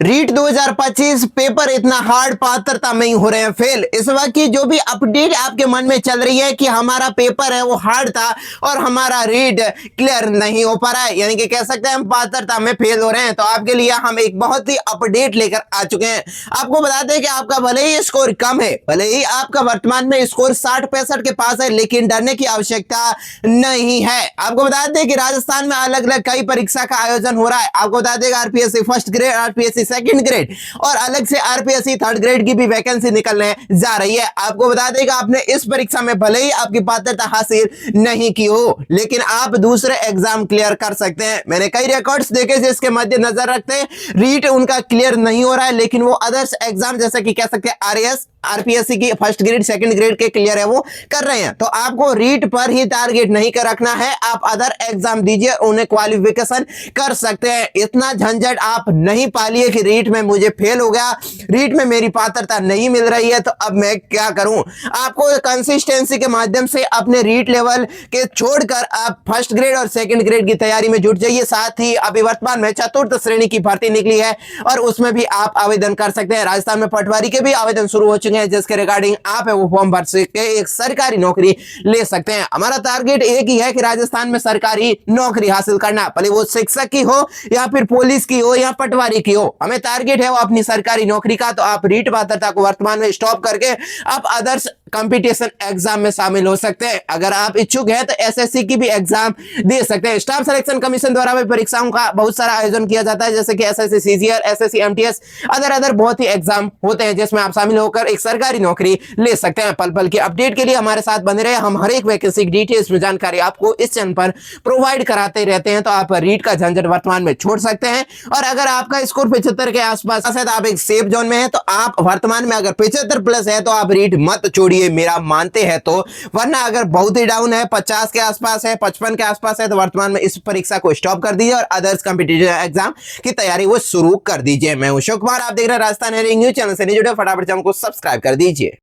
REET 2025 paper इतना hard, पात्रता में ही हो रहे हैं फेल। इस वक्त की जो भी अपडेट आपके मन में चल रही है कि हमारा पेपर है वो हार्ड था और हमारा रीट क्लियर नहीं हो पा रहा है, यानी कि कह सकते हैं हम पात्रता में फेल हो रहे हैं, तो आपके लिए हम एक बहुत ही अपडेट लेकर आ चुके हैं। आपको बता दें कि आपका भले ही स्कोर कम है, भले ही आपका वर्तमान में स्कोर 60-65 के पास है, लेकिन डरने की आवश्यकता नहीं है। आपको बता दें कि राजस्थान में अलग अलग कई परीक्षा का आयोजन हो रहा है। आपको बता दें RPSC first grade, RPSC second grade और अलग से आरपीएससी थर्ड ग्रेड की भी वैकेंसी निकलने जा रही है। आपको बता दें कि आपने इस परीक्षा में भले ही आपकी पात्रता हासिल नहीं की हो, लेकिन आप दूसरे एग्जाम क्लियर कर सकते हैं। मैंने कई रिकॉर्ड्स देखे जिसके मद्देनजर रखते हैं रीट उनका क्लियर नहीं हो रहा है, लेकिन वो अदर्स एग्जाम जैसे कि कह सकते हैं आरएएस, आरपीएससी की फर्स्ट ग्रेड सेकंड ग्रेड के क्लियर है वो कर रहे हैं। तो आपको रीट पर ही टारगेट नहीं कर रखना है, आप अदर एग्जाम दीजिए, उन्हें क्वालिफिकेशन कर सकते हैं। इतना झंझट आप नहीं पालिए कि रीट में मुझे फेल हो गया, रीट में मेरी पात्रता नहीं मिल रही है तो अब मैं क्या करूं। आपको कंसिस्टेंसी के माध्यम से अपने रीट लेवल के छोड़कर आप फर्स्ट ग्रेड और सेकंड ग्रेड की तैयारी में जुट जाइए। साथ ही अभी वर्तमान में चतुर्थ श्रेणी की भर्ती निकली है और उसमें भी आप आवेदन कर सकते हैं। राजस्थान में पटवारी के भी आवेदन शुरू हो चुके हैं, जिसके रिगार्डिंग आप है वो फॉर्म भर के एक सरकारी नौकरी ले सकते हैं। हमारा टारगेट एक ही है कि राजस्थान में सरकारी नौकरी हासिल करना, भले वो शिक्षक की हो या फिर पुलिस की हो या पटवारी की हो, हमें टारगेट है वो अपनी सरकारी नौकरी का। तो आप रीट पात्रता को वर्तमान में स्टॉप करके आप अदर्स कंपटीशन एग्जाम में शामिल हो सकते हैं। अगर आप इच्छुक हैं तो एसएससी की भी एग्जाम दे सकते हैं। स्टाफ सिलेक्शन कमीशन द्वारा भी परीक्षाओं का बहुत सारा आयोजन किया जाता है, जैसे कि SSC CGL, SSC MTS, other बहुत ही एग्जाम होते हैं जिसमें आप शामिल होकर एक सरकारी नौकरी ले सकते हैं। पल पल की अपडेट के लिए हमारे साथ बने रहे। हम हर एक वैकेंसी की डिटेल्स में जानकारी आपको इस चैनल पर प्रोवाइड कराते रहते हैं, तो आप रीट का झंझट वर्तमान में छोड़ सकते हैं। और अगर आपका स्कोर 75 के आसपास है तो आप एक सेफ जोन में है, तो आप वर्तमान में अगर 75 प्लस है तो आप रीट मत छोड़िए, मेरा मानते हैं तो। वरना अगर बहुत ही डाउन है, 50 के आसपास है, 55 के आसपास है, तो वर्तमान में इस परीक्षा को स्टॉप कर दीजिए और अदर्स कॉम्पिटिटिव एग्जाम की तैयारी वो शुरू कर दीजिए। मैं हूं अशोक कुमार, आप देख रहे हैं राजस्थान न्यूज चैनल से नहीं जुड़े, फटाफट चैनल को सब्सक्राइब कर दीजिए।